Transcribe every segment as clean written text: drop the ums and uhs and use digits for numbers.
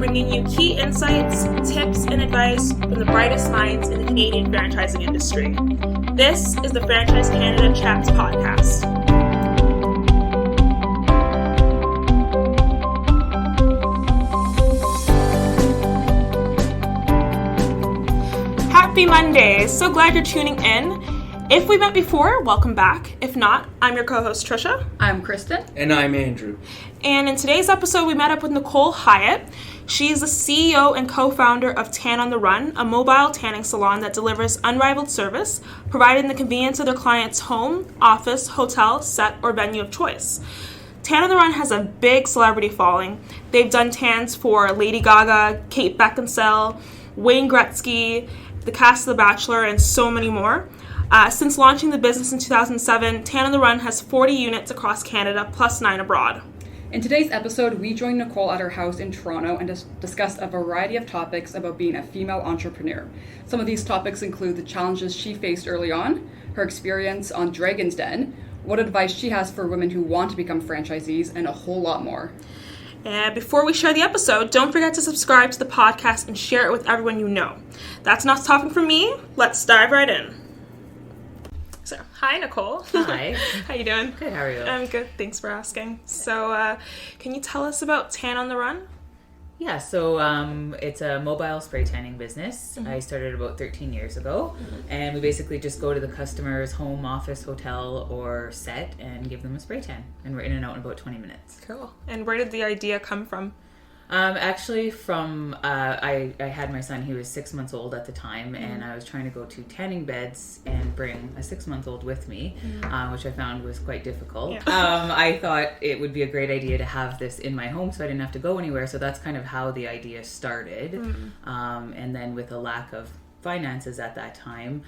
bringing you key insights, tips, and advice from the brightest minds in the Canadian franchising industry. This is the Franchise Canada Chats podcast. Happy Monday! So glad you're tuning in. If we met before, welcome back. If not, I'm your co-host Trisha. I'm Kristen. And I'm Andrew. And in today's episode, we met up with Nicole Hyatt. She is the CEO and co-founder of Tan on the Run, a mobile tanning salon that delivers unrivaled service, providing the convenience of their client's home, office, hotel, set, or venue of choice. Tan on the Run has a big celebrity following. They've done tans for Lady Gaga, Kate Beckinsale, Wayne Gretzky, the cast of The Bachelor, and so many more. Since launching the business in 2007, Tan on the Run has 40 units across Canada, plus 9 abroad. In today's episode, we joined Nicole at her house in Toronto and discussed a variety of topics about being a female entrepreneur. Some of these topics include the challenges she faced early on, her experience on Dragon's Den, what advice she has for women who want to become franchisees, and a whole lot more. And before we share the episode, don't forget to subscribe to the podcast and share it with everyone you know. That's enough talking from me. Let's dive right in. So, hi, Nicole. Hi. How you doing? Good, how are you? I'm good. Thanks for asking. So, can you tell us about Tan on the Run? Yeah, so it's a mobile spray tanning business. Mm-hmm. I started about 13 years ago, and we basically just go to the customer's home, office, hotel, or set and give them a spray tan. And we're in and out in about 20 minutes. Cool. And where did the idea come from? Actually from, I had my son, he was 6 months old at the time, and I was trying to go to tanning beds and bring a 6-month-old with me, which I found was quite difficult. Yeah. I thought it would be a great idea to have this in my home so I didn't have to go anywhere, so that's kind of how the idea started. And then with a lack of finances at that time,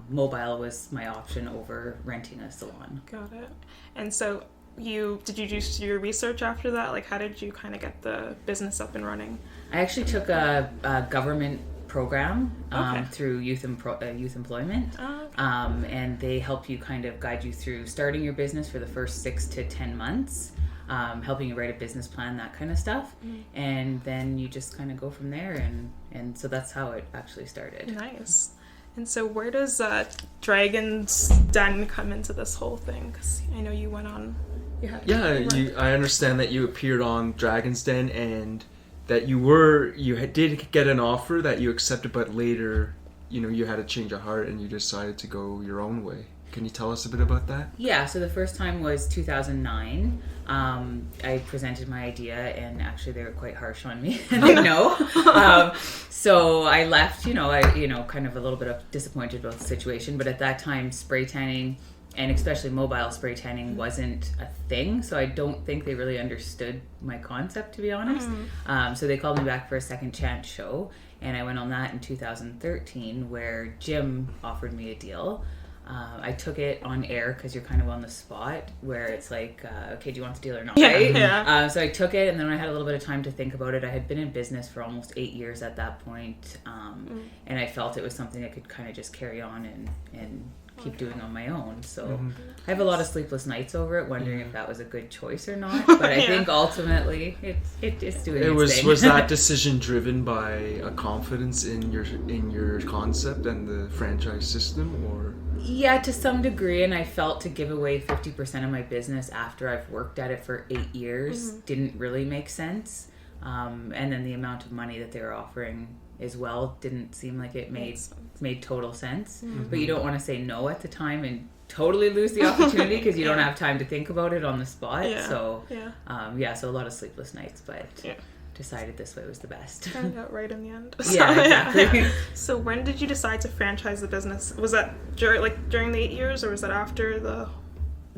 mobile was my option over renting a salon. Got it. And so did you do your research after that? Like, how did you kind of get the business up and running? I actually took a government program through youth employment, and they help you kind of guide you through starting your business for the first 6 to 10 months, helping you write a business plan, that kind of stuff, and then you just kind of go from there, and so that's how it actually started. Nice. And so where does Dragon's Den come into this whole thing? Because I know you went on... I understand that you appeared on Dragon's Den and that you did get an offer that you accepted, but later, you had a change of heart and you decided to go your own way. Can you tell us a bit about that? Yeah, so the first time was 2009. I presented my idea, and actually they were quite harsh on me. And they know. So I left, kind of a little bit disappointed about the situation. But at that time, spray tanning, and especially mobile spray tanning, wasn't a thing. So I don't think they really understood my concept, to be honest. So they called me back for a second chance show, and I went on that in 2013, where Jim offered me a deal. I took it on air because you're kind of on the spot where it's like, okay, do you want the deal or not? Right? Yeah. So I took it, and then when I had a little bit of time to think about it, I had been in business for almost 8 years at that point, and I felt it was something I could kind of just carry on and keep doing on my own. So I have a lot of sleepless nights over it, wondering if that was a good choice or not. But I think ultimately it's doing its thing. Was that decision driven by a confidence in your concept and the franchise system, or? Yeah, to some degree, and I felt to give away 50% of my business after I've worked at it for 8 years didn't really make sense. And then the amount of money that they were offering as well didn't seem like it made total sense. But you don't want to say no at the time and totally lose the opportunity because you don't have time to think about it on the spot. Yeah. So so a lot of sleepless nights, but decided this way was the best. Turned out right in the end. Yeah, exactly. So when did you decide to franchise the business? Was that during the 8 years, or was that after the...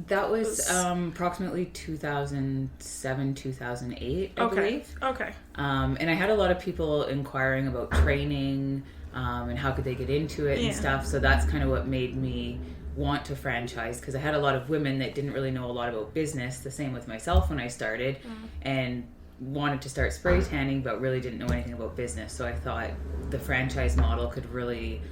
That was approximately 2007, 2008, I believe. Okay. And I had a lot of people inquiring about training and how could they get into it and stuff. So that's kind of what made me want to franchise, because I had a lot of women that didn't really know a lot about business, the same with myself when I started, and wanted to start spray tanning but really didn't know anything about business. So I thought the franchise model could really,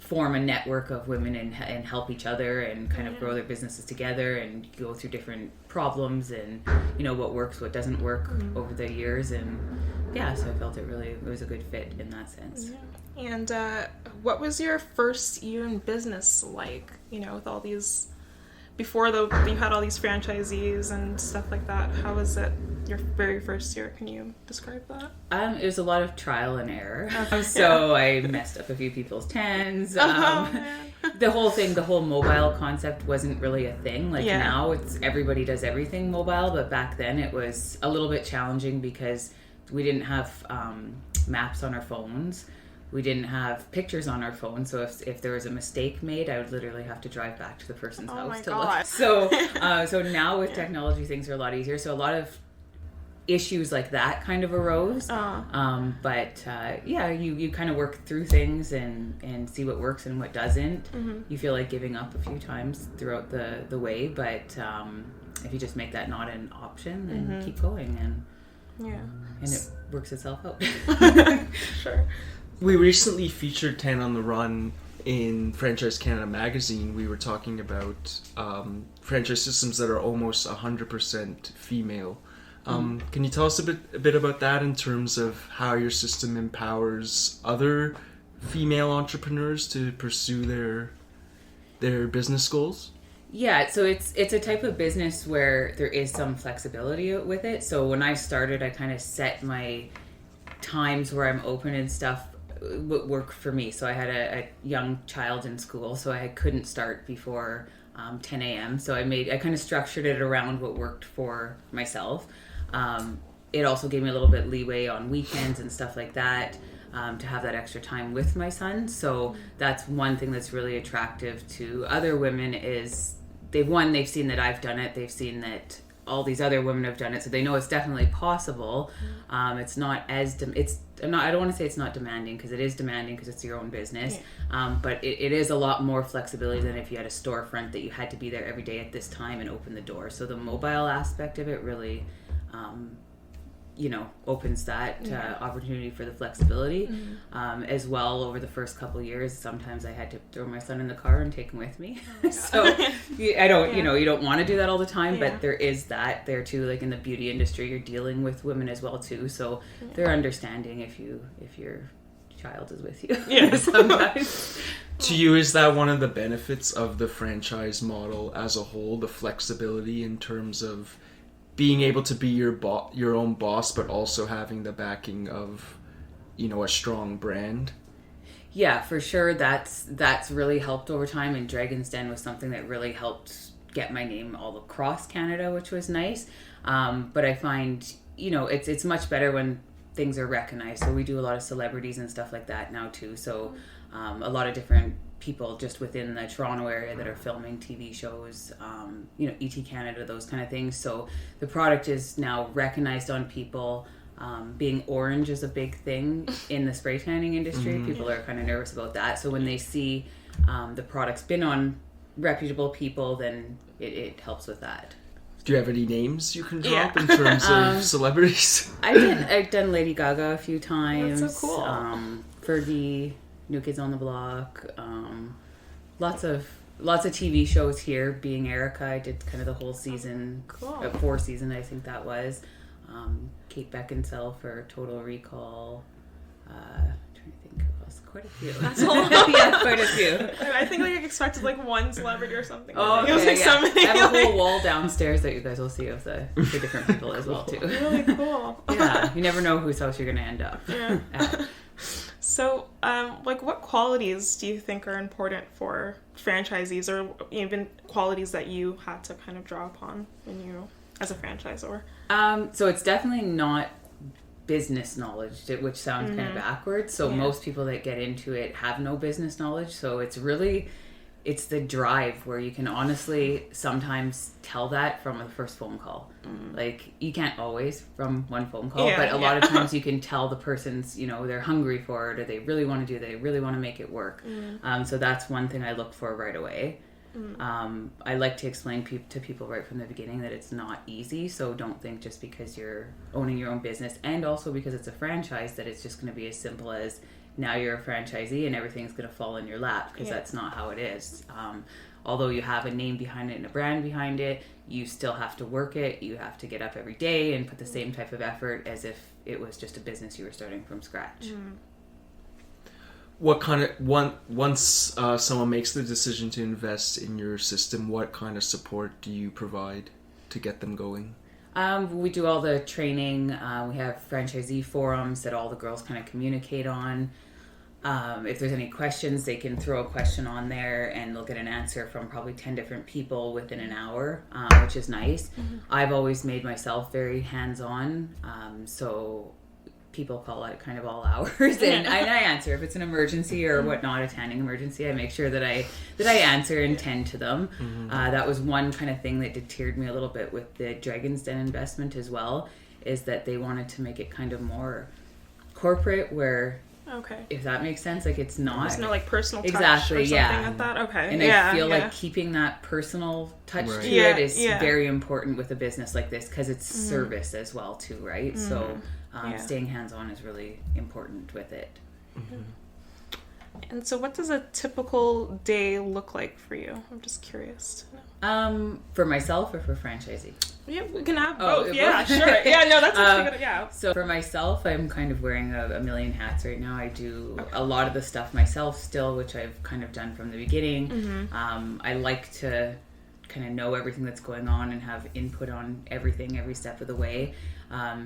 form a network of women and help each other and kind of grow their businesses together and go through different problems and, you know, what works, what doesn't work over the years. And yeah, so I felt it was a good fit in that sense. Yeah. And what was your first year in business like, you know, with all these, before you had all these franchisees and stuff like that? How was it your very first year? Can you describe that? It was a lot of trial and error. So I messed up a few people's tens. The whole mobile concept wasn't really a thing. Like now it's everybody does everything mobile, but back then it was a little bit challenging because we didn't have maps on our phones. We didn't have pictures on our phone, so if there was a mistake made, I would literally have to drive back to the person's house to look. So now with technology, things are a lot easier. So a lot of issues like that kind of arose. You kind of work through things and see what works and what doesn't. You feel like giving up a few times throughout the way, but if you just make that not an option, then keep going and it works itself out. Sure. We recently featured 10 on the Run in Franchise Canada magazine. We were talking about franchise systems that are almost 100% female. Can you tell us a bit about that in terms of how your system empowers other female entrepreneurs to pursue their business goals? Yeah, so it's a type of business where there is some flexibility with it. So when I started, I kind of set my times where I'm open and stuff would work for me. So I had a young child in school, so I couldn't start before 10 a.m. So I kind of structured it around what worked for myself. It also gave me a little bit leeway on weekends and stuff like that, to have that extra time with my son. So that's one thing that's really attractive to other women is they've seen that I've done it. They've seen that all these other women have done it, so they know it's definitely possible. It's not as I don't want to say it's not demanding, because it is demanding because it's your own business. But it is a lot more flexibility than if you had a storefront that you had to be there every day at this time and open the door. So the mobile aspect of it really opens that opportunity for the flexibility. As well, over the first couple of years, sometimes I had to throw my son in the car and take him with me. So I don't, you don't want to do that all the time, but there is that there too. Like in the beauty industry, you're dealing with women as well too, so they're understanding if your child is with you. Sometimes. To you, is that one of the benefits of the franchise model as a whole, the flexibility in terms of being able to be your own boss, but also having the backing of, a strong brand? Yeah, for sure. That's really helped over time. And Dragon's Den was something that really helped get my name all across Canada, which was nice. But I find, it's much better when things are recognized. So we do a lot of celebrities and stuff like that now too. So a lot of different people just within the Toronto area that are filming TV shows, ET Canada, those kind of things. So the product is now recognized on people. Being orange is a big thing in the spray tanning industry. People are kind of nervous about that. So when they see the product's been on reputable people, then it helps with that. Do you have any names you can drop in terms of celebrities? I've done Lady Gaga a few times. That's so cool. Fergie, New Kids on the Block, lots of TV shows here. Being Erica, I did kind of the whole season, 4 season I think that was. Kate Beckinsale for Total Recall. Trying to think who else. Quite a few. That's a lot. Yeah, quite a few. I think I expected one celebrity or something. Oh, okay, it was so many. I have a whole wall downstairs that you guys will see of the different people as well too. Really cool. Yeah, you never know whose house you're going to end up. Yeah. So, what qualities do you think are important for franchisees, or even qualities that you had to kind of draw upon when you, as a franchisor? So it's definitely not business knowledge, which sounds kind of backwards. So most people that get into it have no business knowledge. So it's the drive where you can honestly sometimes tell that from the first phone call. Like, you can't always from one phone call, but a lot of times you can tell the person's, they're hungry for it, or they really want to do it, they really want to make it work. So that's one thing I look for right away. I like to explain to people right from the beginning that it's not easy. So don't think just because you're owning your own business, and also because it's a franchise, that it's just going to be as simple as now you're a franchisee and everything's going to fall in your lap, because that's not how it is. Although you have a name behind it and a brand behind it, you still have to work it. You have to get up every day and put the same type of effort as if it was just a business you were starting from scratch. What kind of once someone makes the decision to invest in your system, what kind of support do you provide to get them going? We do all the training. We have franchisee forums that all the girls kind of communicate on. If there's any questions, they can throw a question on there and they'll get an answer from probably 10 different people within an hour, which is nice. I've always made myself very hands-on, so people call it kind of all hours, and I answer. If it's an emergency or whatnot, a tanning emergency, I make sure that I answer and tend to them. That was one kind of thing that deterred me a little bit with the Dragon's Den investment as well, is that they wanted to make it kind of more corporate, where if that makes sense, like it's not. There's no like personal touch exactly, or something yeah. like that. Okay. And I feel like keeping that personal touch to it is very important with a business like this, because it's service as well too, right? So staying hands-on is really important with it. And so what does a typical day look like for you? I'm just curious to know. For myself or for franchisee? Yeah, we can have both. Yeah, sure. Yeah, no, that's actually good. Yeah. So for myself, I'm kind of wearing a million hats right now. I do a lot of the stuff myself still, which I've kind of done from the beginning. I like to kind of know everything that's going on and have input on everything every step of the way.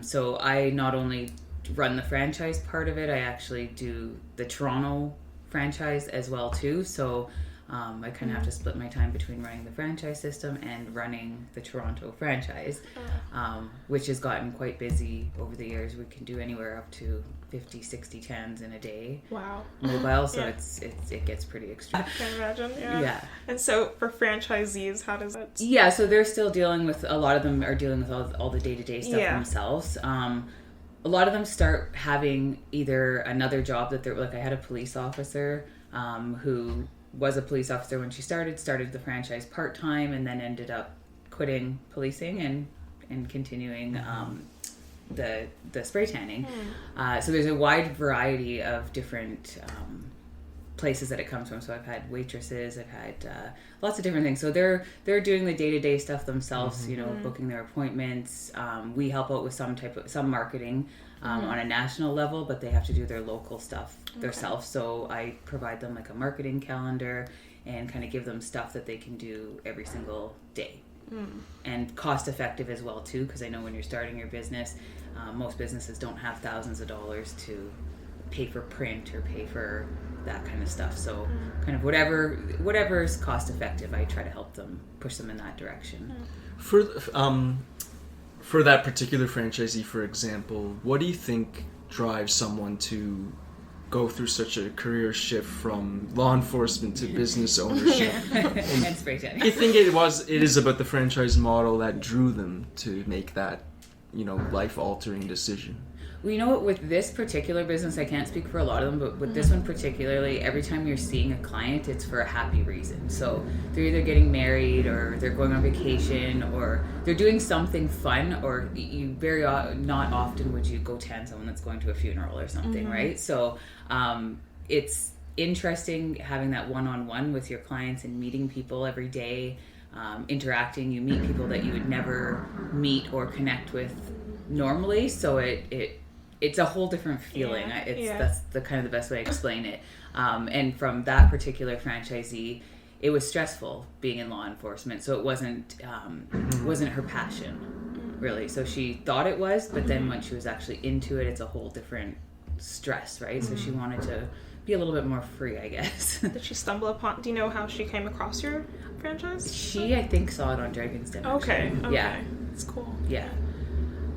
So I not only run the franchise part of it, I actually do the Toronto franchise as well too. So I kind of have to split my time between running the franchise system and running the Toronto franchise, which has gotten quite busy over the years. We can do anywhere up to 50, 60 tans in a day. Wow. Mobile, so it gets pretty extreme. I can imagine, yeah. And so for franchisees, how does it? Yeah, so they're still dealing with, a lot of them are dealing with all the day-to-day stuff themselves. A lot of them start having either another job that they're, like I had a police officer who was a police officer when she started the franchise part-time, and then ended up quitting policing and continuing the spray tanning. So there's a wide variety of different places that it comes from. So I've had waitresses, I've had lots of different things. So they're doing the day-to-day stuff themselves, you know, booking their appointments. We help out with some marketing on a national level, but they have to do their local stuff themselves. So I provide them like a marketing calendar and kind of give them stuff that they can do every single day. And cost effective as well too, because I know when you're starting your business, most businesses don't have thousands of dollars to pay for print or pay for that kind of stuff. So kind of whatever is cost effective, I try to help them, push them in that direction. For that particular franchisee, for example, what do you think drives someone to go through such a career shift from law enforcement to business ownership? And spray tanning. I think it is about the franchise model that drew them to make that, you know, life-altering decision. Well, you know what, with this particular business, I can't speak for a lot of them, but with this one particularly, every time you're seeing a client, it's for a happy reason. So they're either getting married, or they're going on vacation, or they're doing something fun, or you not often would you go tan someone that's going to a funeral or something, right? So it's interesting having that one-on-one with your clients and meeting people every day, interacting. You meet people that you would never meet or connect with normally, so it's a whole different feeling. That's the kind of the best way to explain it. And from that particular franchisee, it was stressful being in law enforcement, so it wasn't her passion, really. So she thought it was, but then when she was actually into it, it's a whole different stress, right? So she wanted to be a little bit more free, I guess. Did she stumble upon? Do you know how she came across your franchise? She, I think, saw it on Dragon's Den. Okay. Yeah, it's cool. Yeah.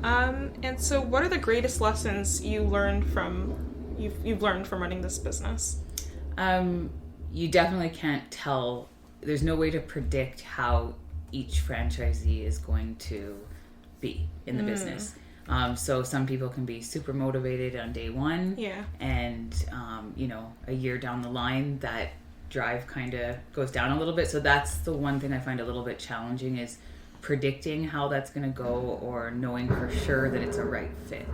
And so what are the greatest lessons you've learned from running this business? You definitely can't tell. There's no way to predict how each franchisee is going to be in the business. So some people can be super motivated on day one. Yeah. And, a year down the line, that drive kind of goes down a little bit. So that's the one thing I find a little bit challenging, is predicting how that's going to go, or knowing for sure that it's a right fit.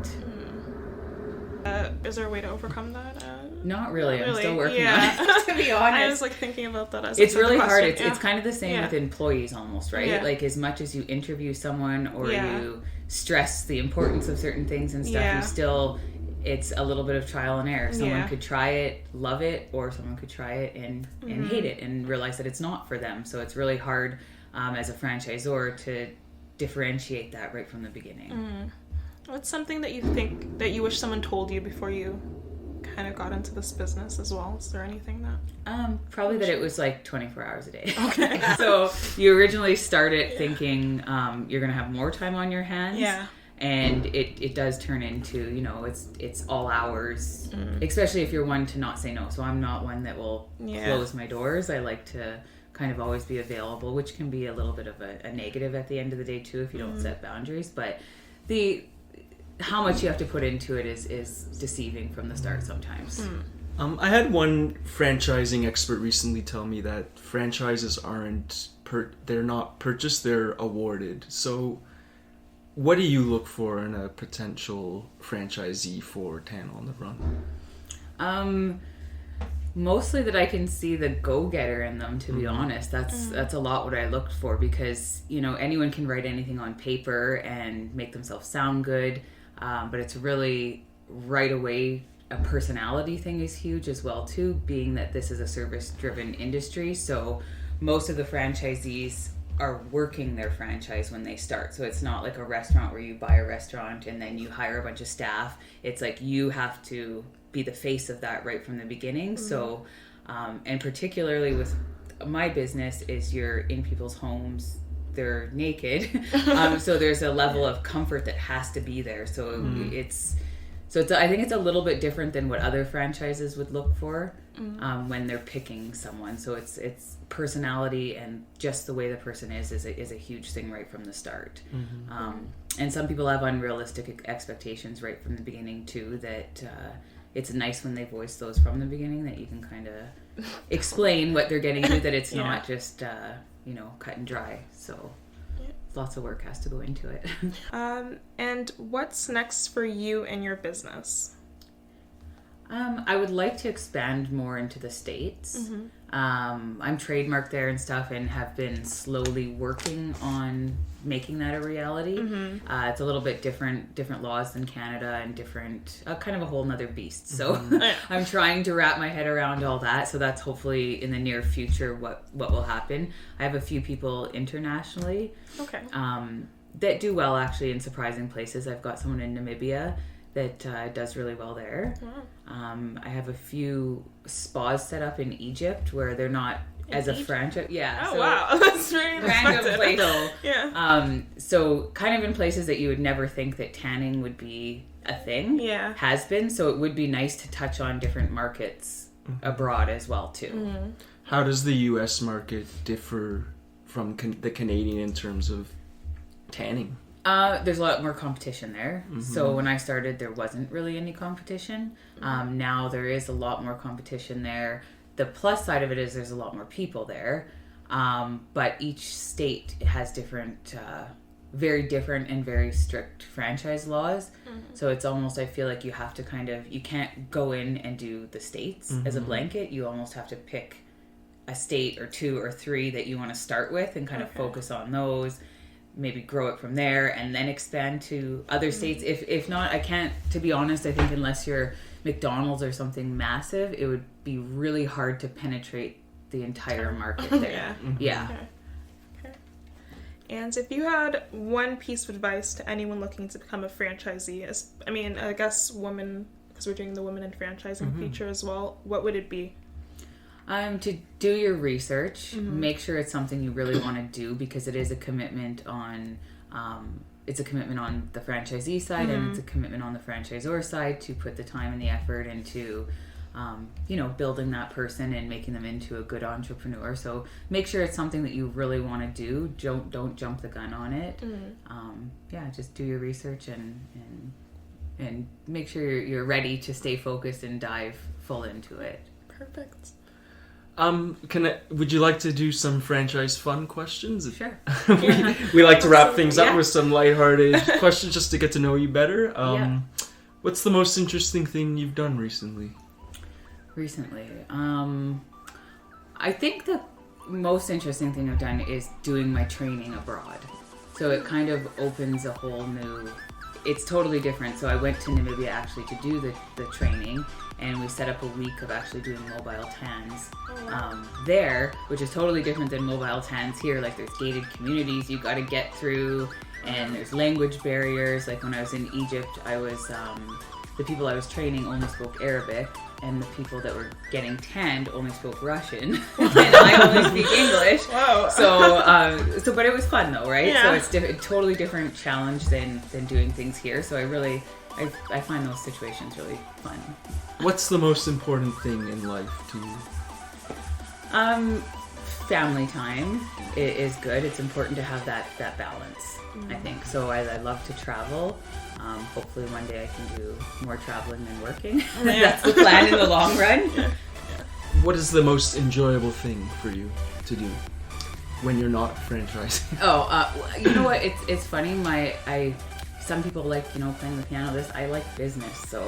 Is there a way to overcome that? Not really. I'm still working yeah. on it, to be honest. I was like thinking about that as it's like, really the hard. question. It's kind of the same with employees almost, right? Yeah. Like as much as you interview someone or Yeah. you stress the importance of certain things and stuff, you still, it's a little bit of trial and error. Someone could try it, love it, or someone could try it and hate it and realize that it's not for them. So it's really hard as a franchisor to differentiate that right from the beginning. What's something that you think that you wish someone told you before you kind of got into this business as well? Is there anything that? Probably that it was like 24 hours a day. Okay. So you originally started thinking you're going to have more time on your hands. Yeah. And it does turn into, you know, it's all hours, especially if you're one to not say no. So I'm not one that will close my doors. I like to kind of always be available, which can be a little bit of a negative at the end of the day too if you don't set boundaries. But how much you have to put into it is deceiving from the start sometimes. I had one franchising expert recently tell me that franchises they're not purchased, they're awarded. So what do you look for in a potential franchisee for Tan on the Run? Mostly that I can see the go-getter in them, to be honest. That's a lot what I looked for, because, you know, anyone can write anything on paper and make themselves sound good, but it's really right away a personality thing is huge as well too, being that this is a service-driven industry. So most of the franchisees are working their franchise when they start. So it's not like a restaurant where you buy a restaurant and then you hire a bunch of staff. It's like you have to be the face of that right from the beginning. So, and particularly with my business is you're in people's homes, they're naked. So there's a level of comfort that has to be there. So I think it's a little bit different than what other franchises would look for when they're picking someone. So it's personality and just the way the person is a huge thing right from the start. And some people have unrealistic expectations right from the beginning too, that it's nice when they voice those from the beginning, that you can kind of explain what they're getting to, that it's not just cut and dry. So lots of work has to go into it. And what's next for you and your business? I would like to expand more into the States. I'm trademarked there and stuff, and have been slowly working on making that a reality. It's a little bit different laws than Canada, and different, kind of a whole nother beast. So I'm trying to wrap my head around all that. So that's hopefully in the near future what will happen. I have a few people internationally. Okay. That do well actually in surprising places. I've got someone in Namibia that does really well there. I have a few spas set up in Egypt where they're not as a franchise. Yeah. Oh, so wow. That's very random place. So, yeah. So kind of in places that you would never think that tanning would be a thing. Yeah. Has been. So it would be nice to touch on different markets abroad as well too. How does the U.S. market differ from the Canadian in terms of tanning? There's a lot more competition there. So when I started, there wasn't really any competition. Now there is a lot more competition there. The plus side of it is there's a lot more people there. But each state has different, very different and very strict franchise laws. So it's almost, I feel like you have to you can't go in and do the states as a blanket. You almost have to pick a state or two or three that you want to start with and kind of focus on those. Maybe grow it from there and then expand to other states. If not, I can't, to be honest, I think unless you're McDonald's or something massive, it would be really hard to penetrate the entire market there. Yeah. Okay. And if you had one piece of advice to anyone looking to become a franchisee, I guess women, because we're doing the women in franchising feature as well, what would it be? To do your research, make sure it's something you really want to do, because it is a commitment on the franchisee side and it's a commitment on the franchisor side to put the time and the effort into building that person and making them into a good entrepreneur. So make sure it's something that you really want to do. Don't jump the gun on it. Just do your research and make sure you're ready to stay focused and dive full into it. Perfect. Would you like to do some franchise fun questions? Sure. we like to wrap things up with some lighthearted questions just to get to know you better. What's the most interesting thing you've done recently? Recently, I think the most interesting thing I've done is doing my training abroad. So it kind of opens a whole new, it's totally different. So I went to Namibia actually to do the training, and we set up a week of actually doing mobile tans there, which is totally different than mobile tans here. Like there's gated communities you got to get through, and there's language barriers. Like when I was in Egypt, I was, the people I was training only spoke Arabic, and the people that were getting tanned only spoke Russian, and I only speak English. Wow. So, but it was fun though, right? Yeah. So it's a totally different challenge than doing things here. So I find those situations really fun. What's the most important thing in life to you? Family time is good. It's important to have that balance, I think. So I love to travel. Hopefully one day I can do more traveling than working. That's the plan in the long run. What is the most enjoyable thing for you to do when you're not franchising? You know what? It's funny. Some people like, playing the piano. I like business, so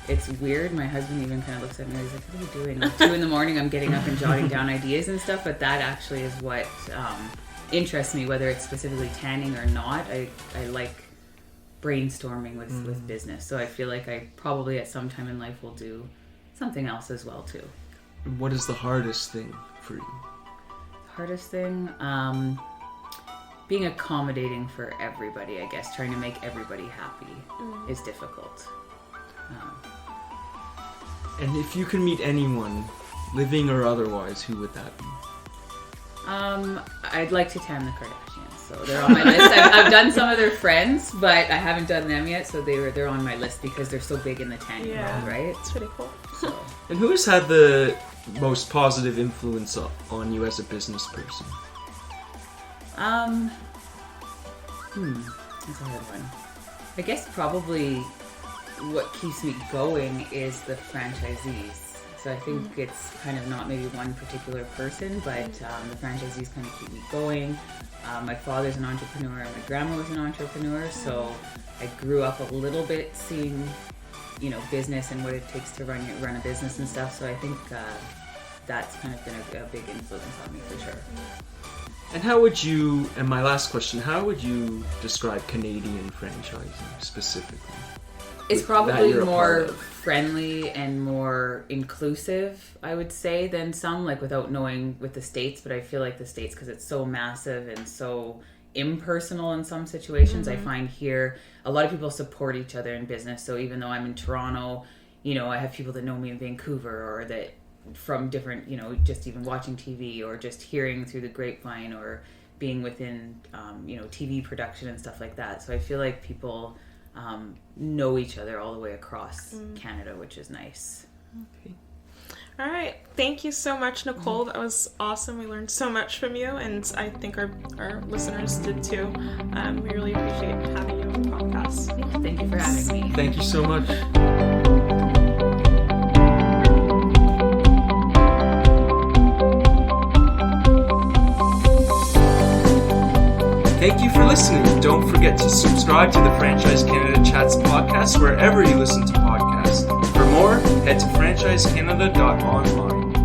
it's weird. My husband even kind of looks at me and he's like, what are you doing? Like 2 a.m, I'm getting up and jotting down ideas and stuff, but that actually is what interests me, whether it's specifically tanning or not. I like brainstorming with business, so I feel like I probably at some time in life will do something else as well too. What is the hardest thing for you? Hardest thing? Being accommodating for everybody, I guess. Trying to make everybody happy is difficult. And if you could meet anyone, living or otherwise, who would that be? I'd like to tan the Kardashians, so they're on my list. I've done some of their friends, but I haven't done them yet, so they're on my list because they're so big in the tanning world, right? It's pretty cool. So. And who has had the most positive influence on you as a business person? That's a hard one. I guess probably what keeps me going is the franchisees. So I think it's kind of not maybe one particular person, but the franchisees kind of keep me going. My father's an entrepreneur and my grandma was an entrepreneur, so I grew up a little bit seeing, business and what it takes to run a business and stuff. So I think that's kind of been a big influence on me for sure. And my last question, how would you describe Canadian franchising specifically? It's probably more friendly and more inclusive, I would say, than some, like without knowing with the States, but I feel like the States, because it's so massive and so impersonal in some situations, I find here a lot of people support each other in business. So even though I'm in Toronto, I have people that know me in Vancouver or that from different, just even watching TV or just hearing through the grapevine or being within, TV production and stuff like that. So I feel like people know each other all the way across Canada, which is nice. Okay. All right. Thank you so much, Nicole. That was awesome. We learned so much from you, and I think our listeners did too. We really appreciate having you on the podcast. Yeah, thank you for having me. Thank you so much. Thank you for listening. Don't forget to subscribe to the Franchise Canada Chats podcast wherever you listen to podcasts. For more, head to franchisecanada.online.